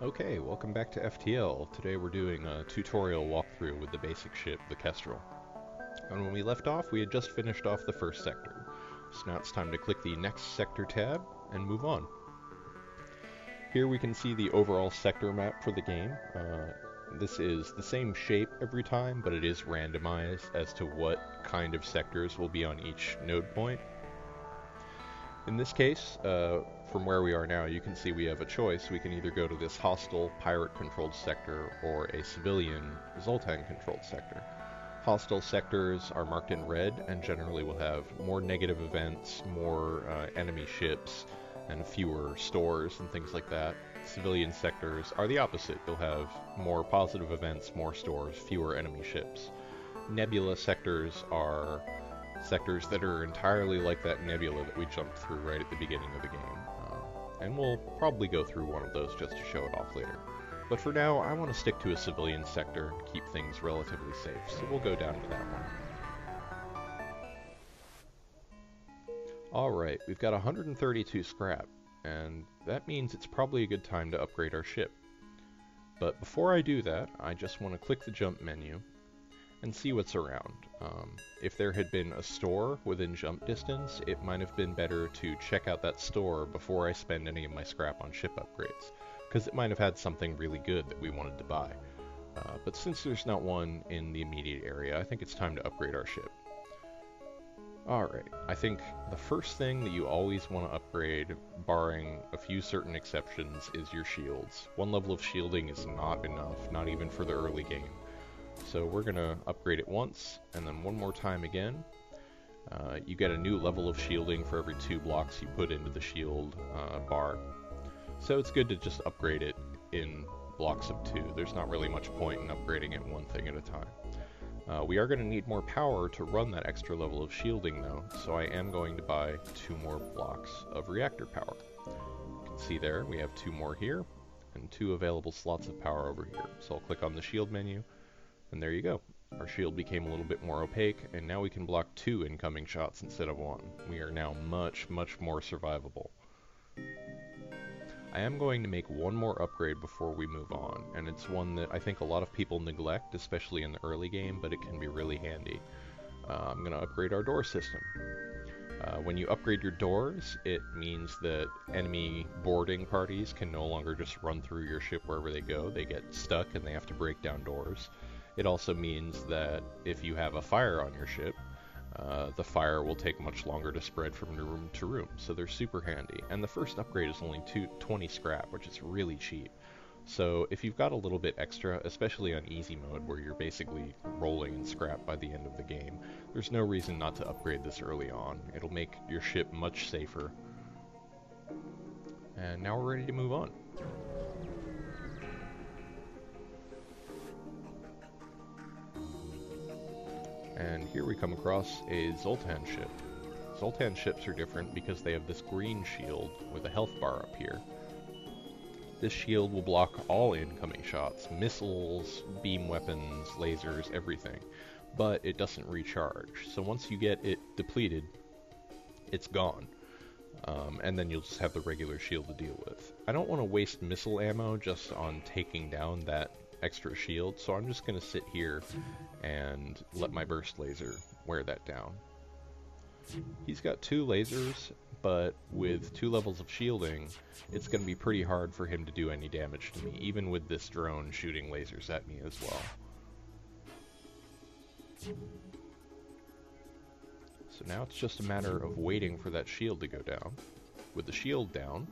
Okay, welcome back to FTL. Today we're doing a tutorial walkthrough with the basic ship, the Kestrel. And when we left off, we had just finished off the first sector. So now it's time to click the next sector tab and move on. Here we can see the overall sector map for the game. This is the same shape every time, but it is randomized as to what kind of sectors will be on each node point. In this case, from where we are now, you can see we have a choice. We can either go to this hostile pirate-controlled sector or a civilian Zoltan-controlled sector. Hostile sectors are marked in red and generally will have more negative events, more enemy ships, and fewer stores and things like that. Civilian sectors are the opposite. You'll have more positive events, more stores, fewer enemy ships. Nebula sectors are sectors that are entirely like that nebula that we jumped through right at the beginning of the game. And we'll probably go through one of those just to show it off later. But for now, I want to stick to a civilian sector and keep things relatively safe, so we'll go down to that one. Alright, we've got 132 scrap, and that means it's probably a good time to upgrade our ship. But before I do that, I just want to click the jump menu and see what's around. If there had been a store within jump distance, it might have been better to check out that store before I spend any of my scrap on ship upgrades, because it might have had something really good that we wanted to buy. But since there's not one in the immediate area, I think it's time to upgrade our ship. Alright, I think the first thing that you always want to upgrade, barring a few certain exceptions, is your shields. One level of shielding is not enough, not even for the early game. So we're going to upgrade it once, and then one more time again. You get a new level of shielding for every 2 blocks you put into the shield bar. So it's good to just upgrade it in blocks of 2. There's not really much point in upgrading it one thing at a time. We are going to need more power to run that extra level of shielding though, so I am going to buy 2 more blocks of reactor power. You can see there, we have 2 more here, and 2 available slots of power over here. So I'll click on the shield menu, and there you go. Our shield became a little bit more opaque, and now we can block 2 incoming shots instead of 1. We are now much more survivable. I am going to make one more upgrade before we move on, and it's one that I think a lot of people neglect, especially in the early game, but it can be really handy. I'm going to upgrade our door system. When you upgrade your doors, it means that enemy boarding parties can no longer just run through your ship wherever they go. They get stuck and they have to break down doors. It also means that if you have a fire on your ship, the fire will take much longer to spread from room to room, so they're super handy. And the first upgrade is only 20 scrap, which is really cheap. So if you've got a little bit extra, especially on easy mode where you're basically rolling in scrap by the end of the game, there's no reason not to upgrade this early on. It'll make your ship much safer. And now we're ready to move on. And here we come across a Zoltan ship. Zoltan ships are different because they have this green shield with a health bar up here. This shield will block all incoming shots, missiles, beam weapons, lasers, everything, but it doesn't recharge. So once you get it depleted, it's gone. And then you'll just have the regular shield to deal with. I don't want to waste missile ammo just on taking down that extra shield, so I'm just going to sit here and let my burst laser wear that down. He's got 2 lasers, but with 2 levels of shielding, it's going to be pretty hard for him to do any damage to me, even with this drone shooting lasers at me as well. So now it's just a matter of waiting for that shield to go down. With the shield down,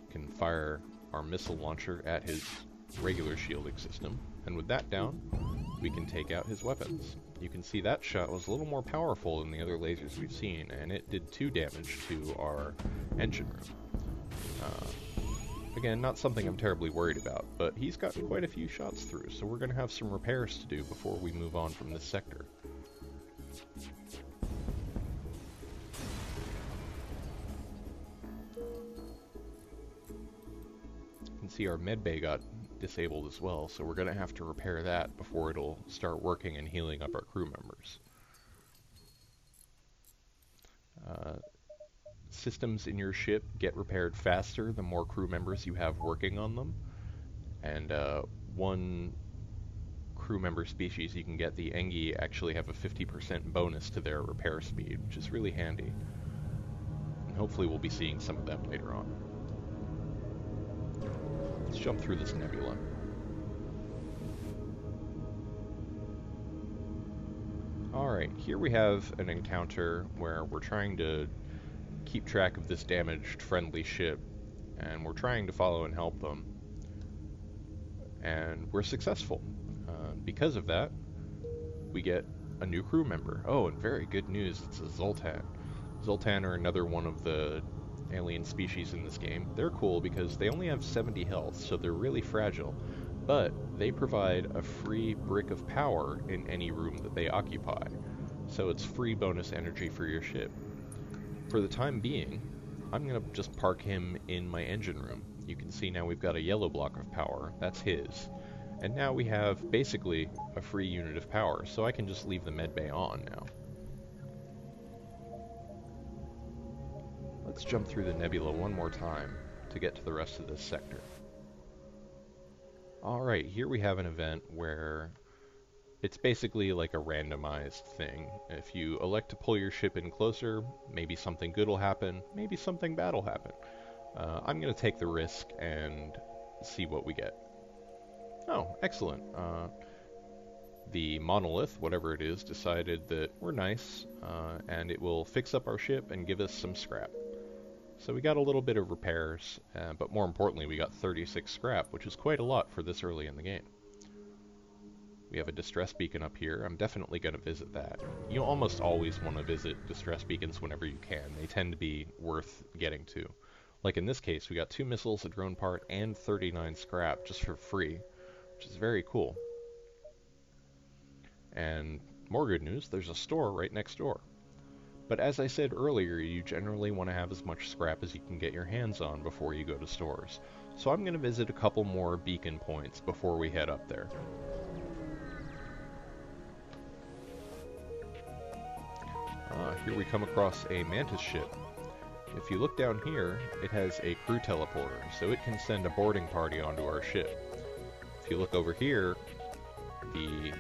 we can fire our missile launcher at his regular shielding system, and with that down, we can take out his weapons. You can see that shot was a little more powerful than the other lasers we've seen, and it did 2 damage to our engine room. Again, not something I'm terribly worried about, but he's got quite a few shots through, so we're going to have some repairs to do before we move on from this sector. You can see our medbay got disabled as well, so we're going to have to repair that before it'll start working and healing up our crew members. Systems in your ship get repaired faster the more crew members you have working on them, And one crew member species you can get, the Engi, actually have a 50% bonus to their repair speed, which is really handy. And hopefully we'll be seeing some of them later on. Let's jump through this nebula. Alright, here we have an encounter where we're trying to keep track of this damaged friendly ship, and we're trying to follow and help them. And we're successful. Because of that, we get a new crew member. Oh, and very good news, it's a Zoltan. Zoltan are another one of the alien species in this game. They're cool because they only have 70 health, so they're really fragile, but they provide a free brick of power in any room that they occupy. So it's free bonus energy for your ship. For the time being, I'm going to just park him in my engine room. You can see now we've got a yellow block of power. That's his. And now we have basically a free unit of power, so I can just leave the medbay on now. Let's jump through the nebula one more time to get to the rest of this sector. Alright, here we have an event where it's basically like a randomized thing. If you elect to pull your ship in closer, maybe something good will happen, maybe something bad will happen. I'm going to take the risk and see what we get. Oh, excellent. The monolith, whatever it is, decided that we're nice, and it will fix up our ship and give us some scrap. So we got a little bit of repairs, but more importantly we got 36 scrap, which is quite a lot for this early in the game. We have a distress beacon up here. I'm definitely going to visit that. You almost always want to visit distress beacons whenever you can. They tend to be worth getting to. Like in this case, we got 2 missiles, a drone part, and 39 scrap just for free, which is very cool. And more good news, there's a store right next door. But as I said earlier, you generally want to have as much scrap as you can get your hands on before you go to stores. So I'm going to visit a couple more beacon points before we head up there. Here we come across a Mantis ship. If you look down here, it has a crew teleporter, so it can send a boarding party onto our ship. If you look over here, the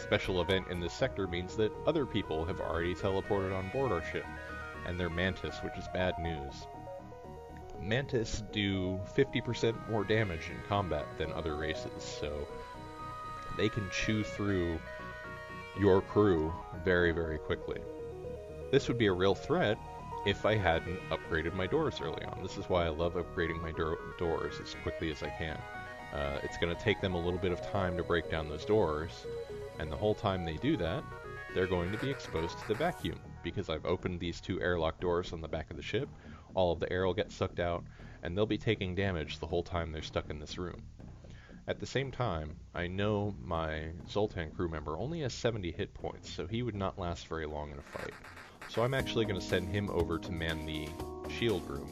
special event in this sector means that other people have already teleported on board our ship, and they're Mantis, which is bad news. Mantis do 50% more damage in combat than other races, so they can chew through your crew very, very quickly. This would be a real threat if I hadn't upgraded my doors early on. This is why I love upgrading my doors as quickly as I can. It's going to take them a little bit of time to break down those doors, and the whole time they do that, they're going to be exposed to the vacuum, because I've opened these 2 airlock doors on the back of the ship. All of the air will get sucked out, and they'll be taking damage the whole time they're stuck in this room. At the same time, I know my Zoltan crew member only has 70 hit points, so he would not last very long in a fight. So I'm actually going to send him over to man the shield room,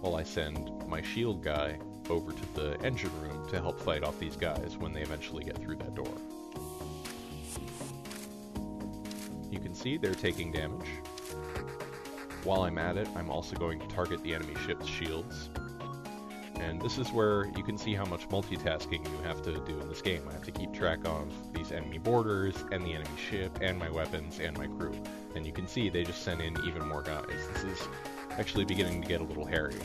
while I send my shield guy over to the engine room to help fight off these guys when they eventually get through that door. You can see they're taking damage. While I'm at it, I'm also going to target the enemy ship's shields. And this is where you can see how much multitasking you have to do in this game. I have to keep track of these enemy boarders, and the enemy ship, and my weapons, and my crew. And you can see they just sent in even more guys. This is actually beginning to get a little hairy.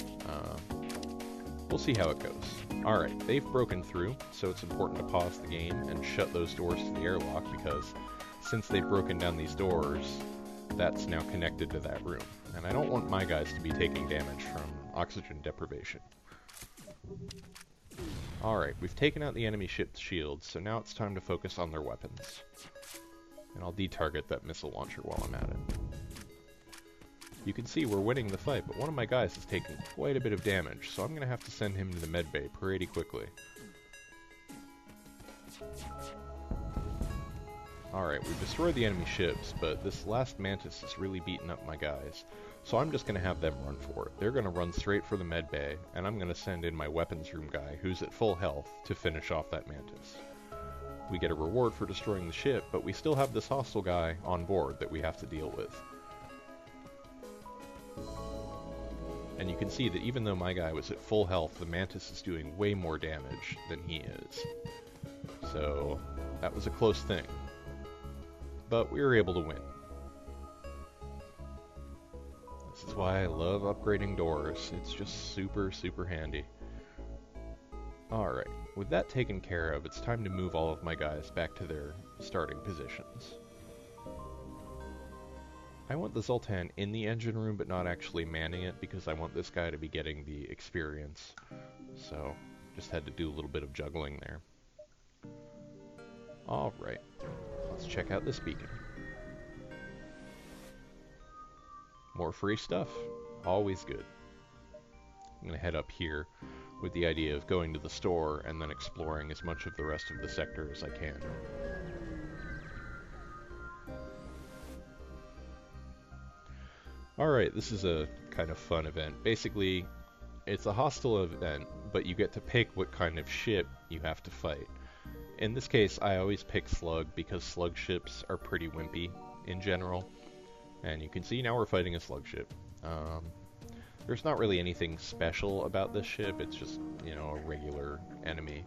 We'll see how it goes. Alright, they've broken through, so it's important to pause the game and shut those doors to the airlock, because since they've broken down these doors, that's now connected to that room. And I don't want my guys to be taking damage from oxygen deprivation. Alright, we've taken out the enemy ship's shields, so now it's time to focus on their weapons. And I'll detarget that missile launcher while I'm at it. You can see we're winning the fight, but one of my guys has taken quite a bit of damage, so I'm going to have to send him to the medbay pretty quickly. Alright, we've destroyed the enemy ships, but this last Mantis has really beaten up my guys, so I'm just going to have them run for it. They're going to run straight for the medbay, and I'm going to send in my weapons room guy, who's at full health, to finish off that Mantis. We get a reward for destroying the ship, but we still have this hostile guy on board that we have to deal with. And you can see that even though my guy was at full health, the Mantis is doing way more damage than he is. So that was a close thing. But we were able to win. This is why I love upgrading doors. It's just super, super handy. Alright, with that taken care of, it's time to move all of my guys back to their starting positions. I want the Zoltan in the engine room, but not actually manning it, because I want this guy to be getting the experience. So, just had to do a little bit of juggling there. Alright, let's check out this beacon. More free stuff, always good. I'm going to head up here with the idea of going to the store and then exploring as much of the rest of the sector as I can. Alright, this is a kind of fun event. Basically, it's a hostile event, but you get to pick what kind of ship you have to fight. In this case, I always pick Slug because Slug ships are pretty wimpy in general. And you can see now we're fighting a Slug ship. There's not really anything special about this ship, it's just, you know, a regular enemy.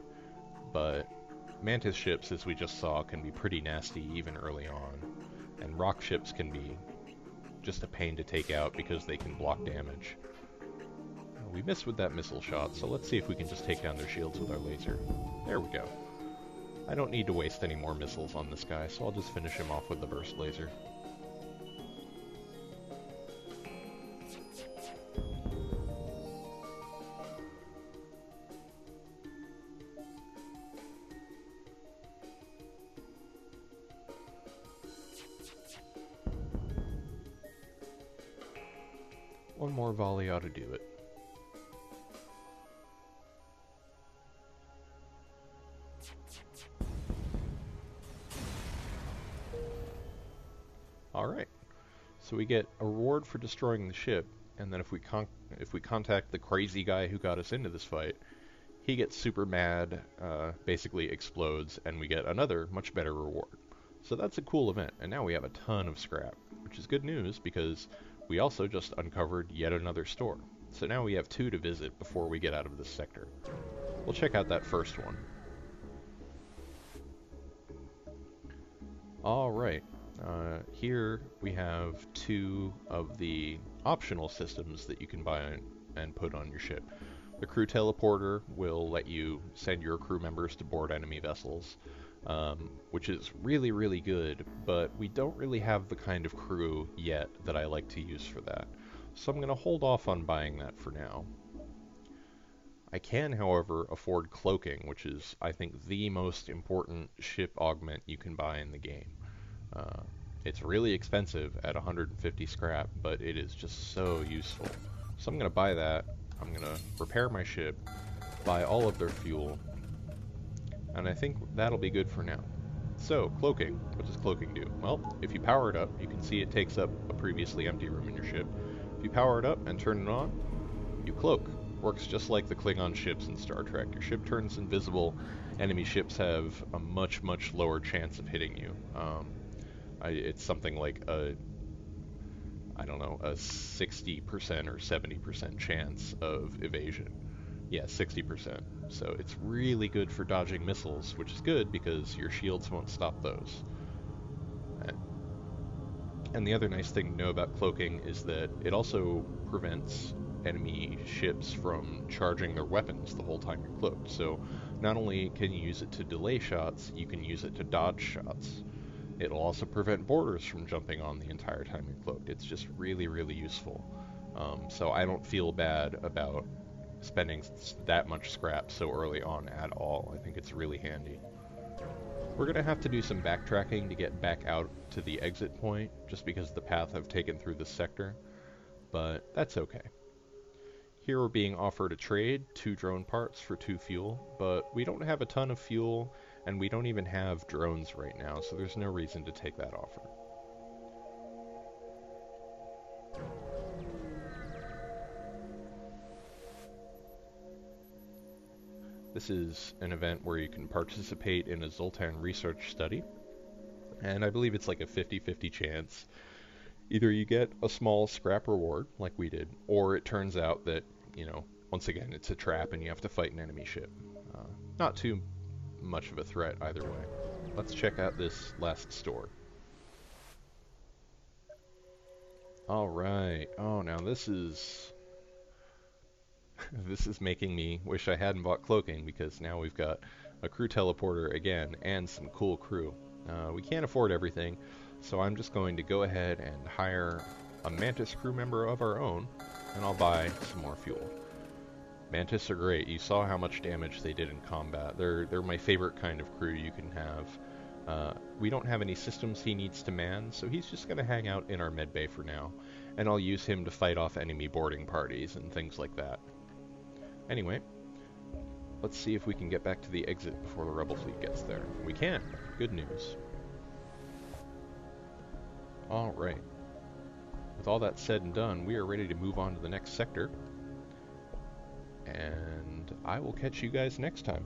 But Mantis ships, as we just saw, can be pretty nasty even early on. And rock ships can be just a pain to take out because they can block damage. We missed with that missile shot, so let's see if we can just take down their shields with our laser. There we go. I don't need to waste any more missiles on this guy, so I'll just finish him off with the burst laser. One more volley ought to do it. Alright, so we get a reward for destroying the ship, and then if we contact the crazy guy who got us into this fight, he gets super mad, basically explodes, and we get another much better reward. So that's a cool event, and now we have a ton of scrap, which is good news because we also just uncovered yet another store. So now we have 2 to visit before we get out of this sector. We'll check out that first one. Alright, here we have 2 of the optional systems that you can buy and put on your ship. The crew teleporter will let you send your crew members to board enemy vessels, which is really, really good, but we don't really have the kind of crew yet that I like to use for that. So I'm going to hold off on buying that for now. I can, however, afford cloaking, which is, I think, the most important ship augment you can buy in the game. It's really expensive at 150 scrap, but it is just so useful. So I'm going to buy that. I'm going to repair my ship, buy all of their fuel, and I think that'll be good for now. So, cloaking. What does cloaking do? Well, if you power it up, you can see it takes up a previously empty room in your ship. If you power it up and turn it on, you cloak. Works just like the Klingon ships in Star Trek. Your ship turns invisible. Enemy ships have a much, much lower chance of hitting you. It's something like a 60% or 70% chance of evasion. Yeah, 60%. So it's really good for dodging missiles, which is good because your shields won't stop those. And the other nice thing to know about cloaking is that it also prevents enemy ships from charging their weapons the whole time you're cloaked. So not only can you use it to delay shots, you can use it to dodge shots. It'll also prevent boarders from jumping on the entire time you're cloaked. It's just really, really useful. So I don't feel bad about spending that much scrap so early on at all. I think it's really handy. We're going to have to do some backtracking to get back out to the exit point, just because of the path I've taken through this sector, but that's okay. Here we're being offered a trade, 2 drone parts for 2 fuel, but we don't have a ton of fuel, and we don't even have drones right now, so there's no reason to take that offer. This is an event where you can participate in a Zoltan research study, and I believe it's like a 50-50 chance Either you get a small scrap reward, like we did, or it turns out that, once again, it's a trap and you have to fight an enemy ship. Not too much of a threat either way. Let's check out this last store. Alright. Oh, now this is... this is making me wish I hadn't bought cloaking, because now we've got a crew teleporter again and some cool crew. We can't afford everything, so I'm just going to go ahead and hire a Mantis crew member of our own, and I'll buy some more fuel. Mantis are great. You saw how much damage they did in combat. They're my favorite kind of crew you can have. We don't have any systems he needs to man, so he's just going to hang out in our medbay for now, and I'll use him to fight off enemy boarding parties and things like that. Anyway, let's see if we can get back to the exit before the rebel fleet gets there. We can. Good news. Alright. With all that said and done, we are ready to move on to the next sector. And I will catch you guys next time.